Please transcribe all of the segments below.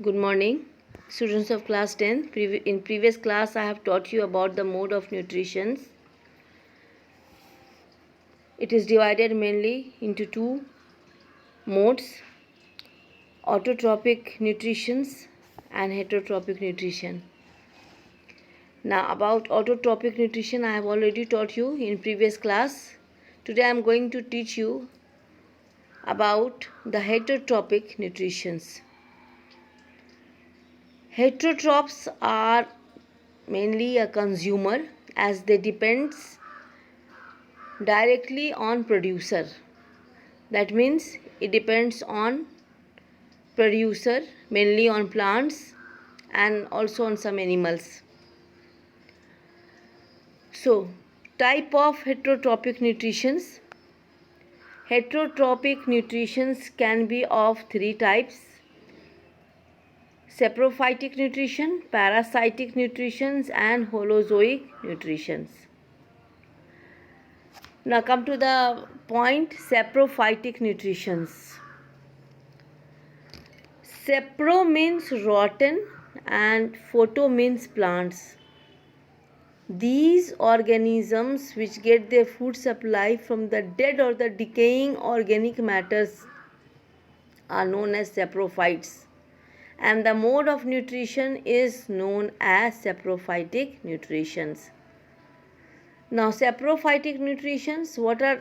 Good morning, students of class 10. In previous class, I have taught you about the mode of nutrition. It is divided mainly into two modes: autotrophic nutrition and heterotrophic nutrition. Now, about autotrophic nutrition, I have already taught you in previous class. Today, I am going to teach you about the heterotrophic nutrition. Heterotrophs are mainly a consumer as they depends directly on producer. That means it depends on producer, mainly on plants and also on some animals. So, type of heterotrophic nutritions. Heterotrophic nutritions can be of three types: saprophytic nutrition, parasitic nutritions, and holozoic nutritions. Now come to the point: saprophytic nutritions. Sapro means rotten and photo means plants. These organisms which get their food supply from the dead or the decaying organic matters are known as saprophytes, and the mode of nutrition is known as saprophytic nutritions. Now, saprophytic nutritions, what are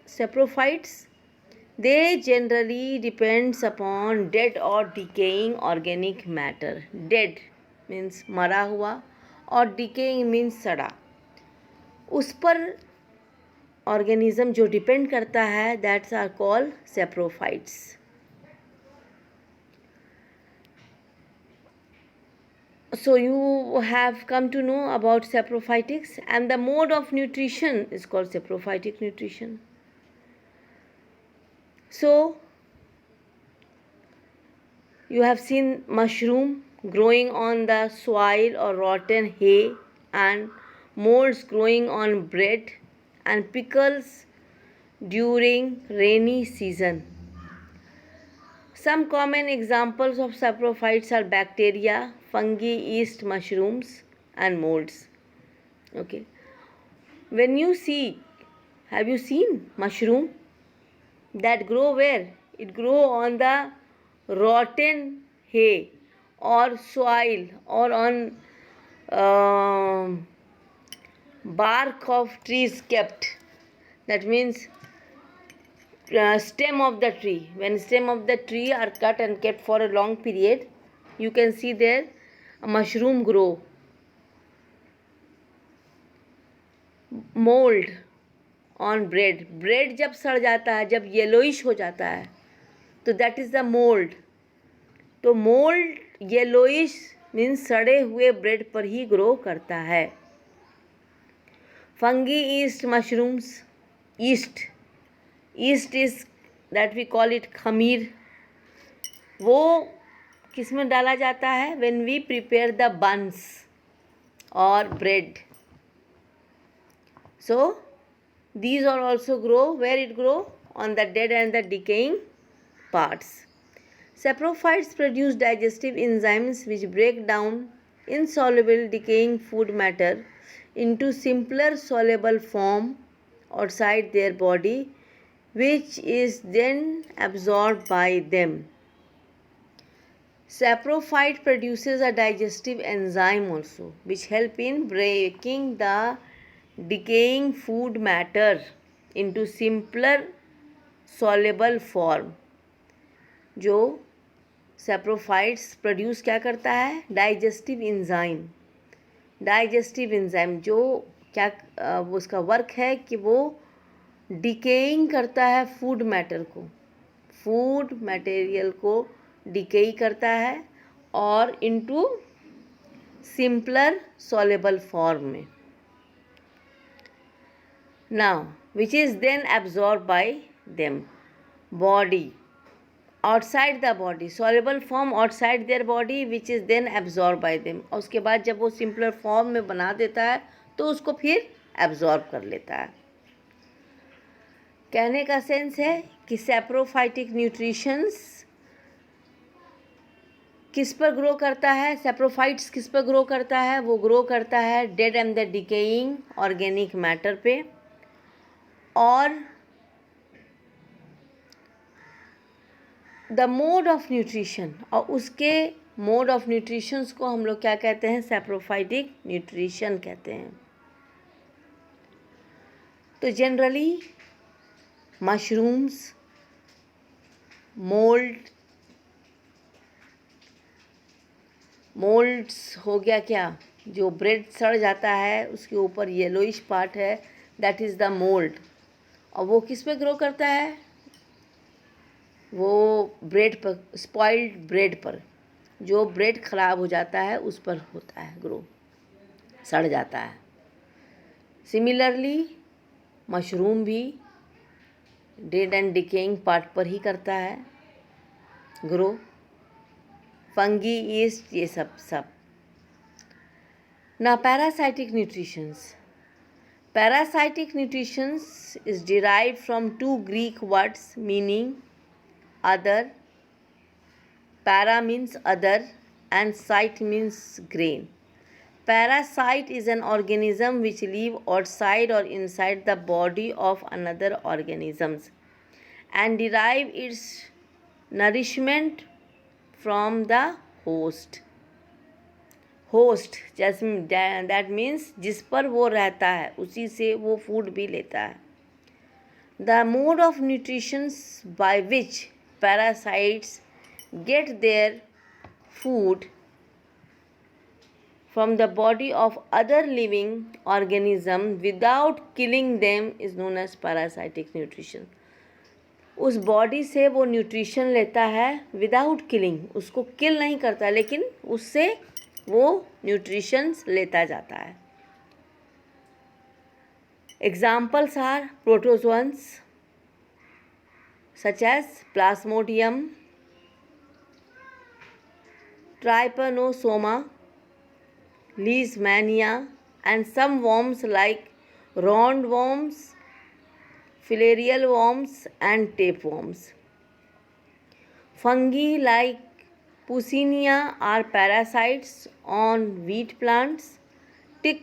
saprophytes? They generally depends upon dead or decaying organic matter. Dead means मरा हुआ और decaying means सड़ा. उस पर organism जो depend करता है that's are called saprophytes. So you have come to know about saprophytics, and the mode of nutrition is called saprophytic nutrition. So you have seen mushroom growing on the soil or rotten hay, and molds growing on bread, and pickles during rainy season. Some common examples of saprophytes are bacteria, fungi, yeast, mushrooms, and molds. Okay. When you see, have you seen mushroom that grow where? It grow on the rotten hay or soil or on bark of trees kept. That means stem of the tree. When stem of the tree are cut and kept for a long period, you can see there a mushroom grow. Mold on bread. Bread जब सड़ जाता है, जब yellowish हो जाता है, तो that is the mould. तो मोल्ड येलोइश मीन्स सड़े हुए ब्रेड पर ही ग्रो करता है. Fungi, yeast, mushrooms. Yeast is that we call it खमीर. वो किस में डाला जाता है? When we prepare the buns और bread. So these are also grow where it grow on the dead and the decaying parts. Saprophytes produce digestive enzymes which break down insoluble decaying food matter into simpler soluble form outside their body, which is then absorbed by them. Saprophyte produces a digestive enzyme also which help in breaking the decaying food matter into simpler soluble form. जो saprophytes produce क्या करता है? Digestive enzyme जो क्या उसका work है कि वो डिकेइंग करता है फूड मैटर को, फूड मटेरियल को डिकेई करता है और इनटू सिंपलर सॉलेबल फॉर्म में. Now, which is then absorbed by them. Body, outside the body, soluble form outside their body which is then absorbed by them. और उसके बाद जब वो सिंपलर फॉर्म में बना देता है तो उसको फिर एब्जॉर्ब कर लेता है. कहने का सेंस है कि सैप्रोफाइटिक न्यूट्रिशंस किस पर ग्रो करता है? सैप्रोफाइट्स किस पर ग्रो करता है? वो ग्रो करता है dead and the decaying organic matter पे। और द मोड ऑफ न्यूट्रिशन, और उसके मोड ऑफ न्यूट्रिशंस को हम लोग क्या कहते हैं? सैप्रोफाइटिक न्यूट्रिशन कहते हैं। तो जनरली मशरूम्स, मोल्ड्स हो गया क्या, जो ब्रेड सड़ जाता है उसके ऊपर येलोइश पार्ट है, दैट इज़ द मोल्ड। और वो किस पे ग्रो करता है? वो ब्रेड पर, स्पॉइल्ड ब्रेड पर, जो ब्रेड ख़राब हो जाता है उस पर होता है ग्रो, सड़ जाता है। सिमिलरली मशरूम भी डेड एंड डिकेइंग पार्ट पर ही करता है ग्रो। फंगी, ईस्ट, ये सब। ना parasitic nutritions. Parasitic nutritions is derived from 2 Greek words meaning other. Para means other and site means grain. Parasite is an organism which live outside or inside the body of another organisms and derive its nourishment from the host. Host जैसे that means जिस पर वो रहता है उसी से वो food भी लेता है। The mode of nutritions by which parasites get their food from the body of other living organism without killing them is known as parasitic nutrition. उस बॉडी से वो न्यूट्रिशन लेता है विदाउट किलिंग, उसको किल नहीं करता लेकिन उससे वो न्यूट्रिशंस लेता जाता है। Examples are protozoans such as plasmodium, Trypanosoma, Leishmania, and some worms like roundworms, filarial worms, and tapeworms. Fungi like Puccinia are parasites on wheat plants. Tick,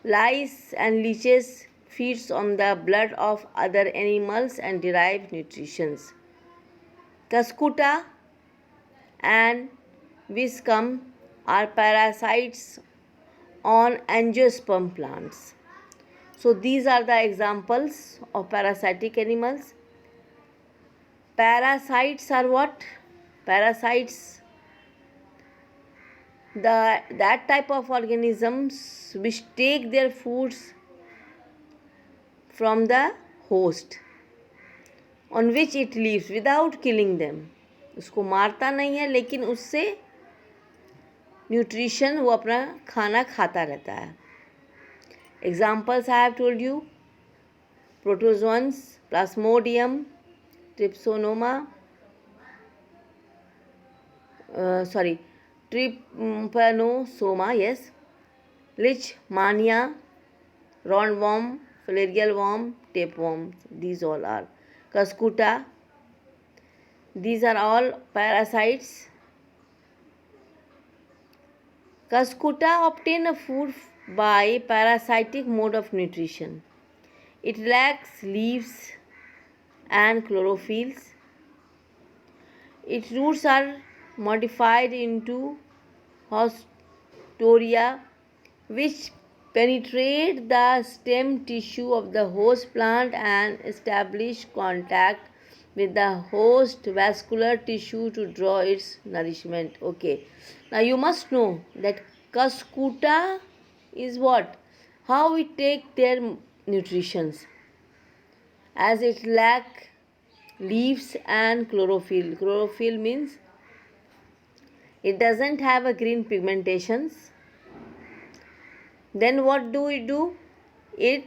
lice, and leeches feeds on the blood of other animals and derive nutrition. Cuscuta and Viscum are parasites on angiosperm plants. So these are the examples of parasitic animals. Parasites are what? Parasites, that type of organisms which take their foods from the host on which it lives without killing them. उसको मारता नहीं है लेकिन उससे nutrition वो अपना खाना खाता रहता है। Examples I have told you, protozoans, plasmodium, trypanosoma, trypanosoma, yes, Leishmania, roundworm, filarial worm, tapeworm, these all are. Cuscuta, these are all parasites. Cuscuta obtain a food by parasitic mode of nutrition. It lacks leaves and chlorophylls. Its roots are modified into haustoria, which penetrate the stem tissue of the host plant and establish contact with the host vascular tissue to draw its nourishment. Okay, now you must know that Cuscuta is what? How it take their nutritions, as it lack leaves and chlorophyll. Chlorophyll means it doesn't have a green pigmentations. Then what do it do? Its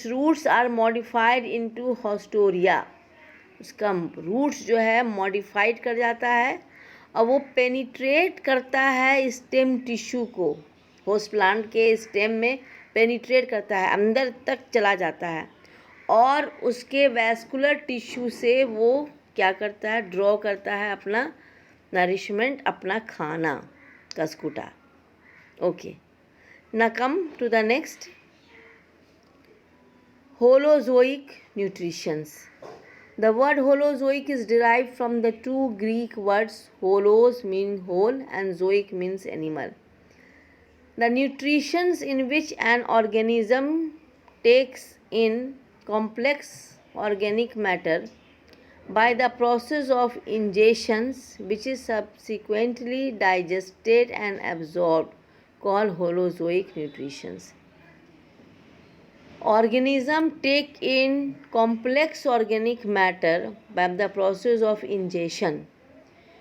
roots are modified into haustoria. उसका roots जो है modified कर जाता है और वो penetrate करता है स्टेम टिश्यू को, होस्ट प्लांट के स्टेम में पेनिट्रेट करता है, अंदर तक चला जाता है और उसके वैस्कुलर टिश्यू से वो क्या करता है? ड्रॉ करता है अपना nourishment अपना खाना कसकुटा. Okay, now come to the next. Holozoic nutritions. The word Holozoic is derived from the two Greek words holos meaning whole and zoic means animal. The nutritions in which an organism takes in complex organic matter by the process of ingestions, which is subsequently digested and absorbed, called holozoic nutritions. Organisms take in complex organic matter by the process of ingestion,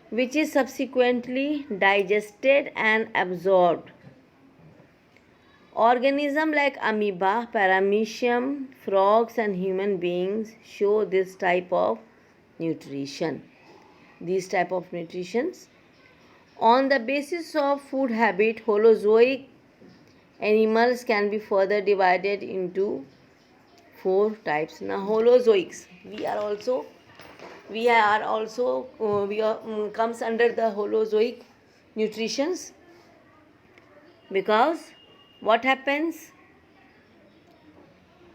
which is subsequently digested and absorbed. Organisms like amoeba, paramecium, frogs and human beings show this type of nutrition. These type of nutritions. On the basis of food habit, holozoic animals can be further divided into 4 types. Now holozoics, we are also comes under the holozoic nutritions, because what happens,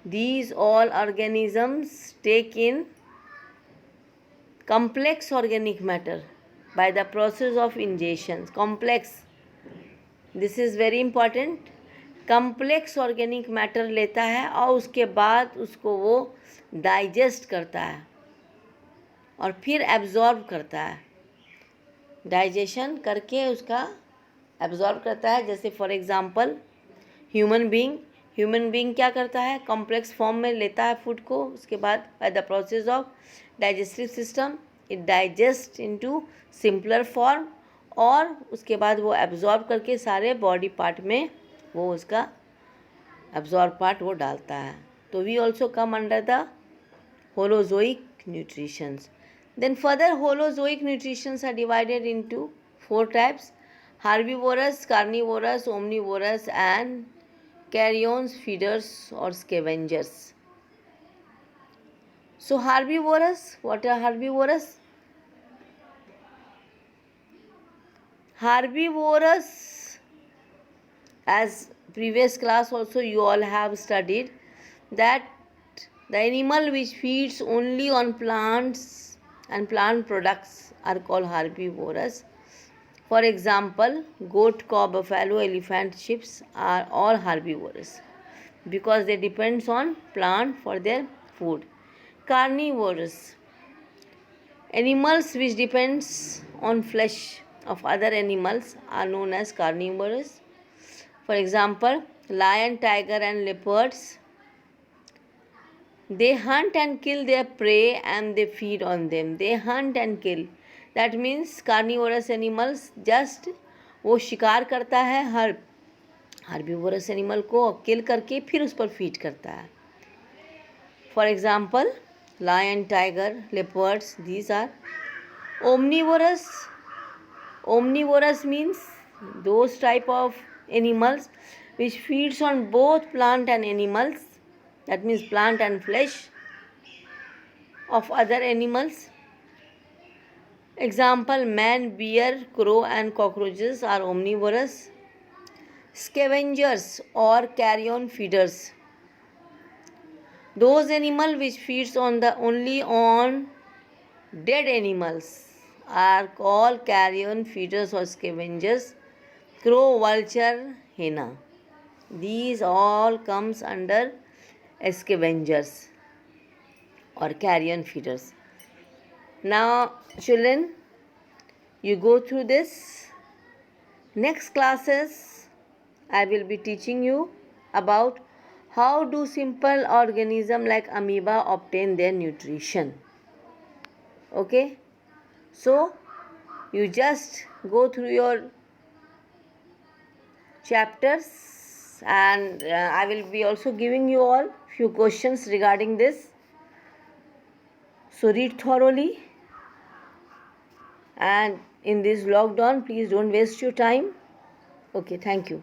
these all organisms take in complex organic matter by the process of ingestion. Complex, this is very important. Complex organic matter लेता है और उसके बाद उसको वो digest करता है और फिर एब्जॉर्ब करता है. डाइजेशन करके उसका एब्जॉर्ब करता है. जैसे फॉर एग्जांपल ह्यूमन बीइंग क्या करता है, कॉम्प्लेक्स फॉर्म में लेता है फूड को, उसके बाद by the process of digestive system it digest into simpler form और उसके बाद वो एब्जॉर्ब करके सारे बॉडी पार्ट में वो उसका एब्जॉर्ब पार्ट वो डालता है. तो we also come under the holozoic nutritions. Then further holozoic nutritions are divided into 4 types: herbivores, carnivores, omnivores and carrions, feeders or scavengers. So herbivores, what are herbivores? Herbivores, as previous class also you all have studied, that the animal which feeds only on plants and plant products are called herbivores. For example, goat, cow, buffalo, elephant, sheep are all herbivores because they depends on plant for their food. Carnivores, animals which depends on flesh of other animals are known as carnivores. For example, lion, tiger and leopards, they hunt and kill their prey and they feed on them. They hunt and kill. That means carnivorous animals just वो शिकार करता है हर herbivorous animal को किल करके फिर उस पर feed करता है. For example lion, tiger, leopards, these are omnivorous. Omnivorous means those type of animals which feeds on both plant and animals, that means plant and flesh of other animals. Example, man, bear, crow and cockroaches are omnivorous. Scavengers or carrion feeders, those animals which feeds on the only on dead animals are called carrion feeders or scavengers. Crow, vulture, hyena, these all comes under scavengers or carrion feeders. Now children, you go through this. Next classes I will be teaching you about how do simple organisms like amoeba obtain their nutrition. Okay, so you just go through your chapters and I will be also giving you all few questions regarding this. So read thoroughly, and in this lockdown please don't waste your time. Okay, thank you.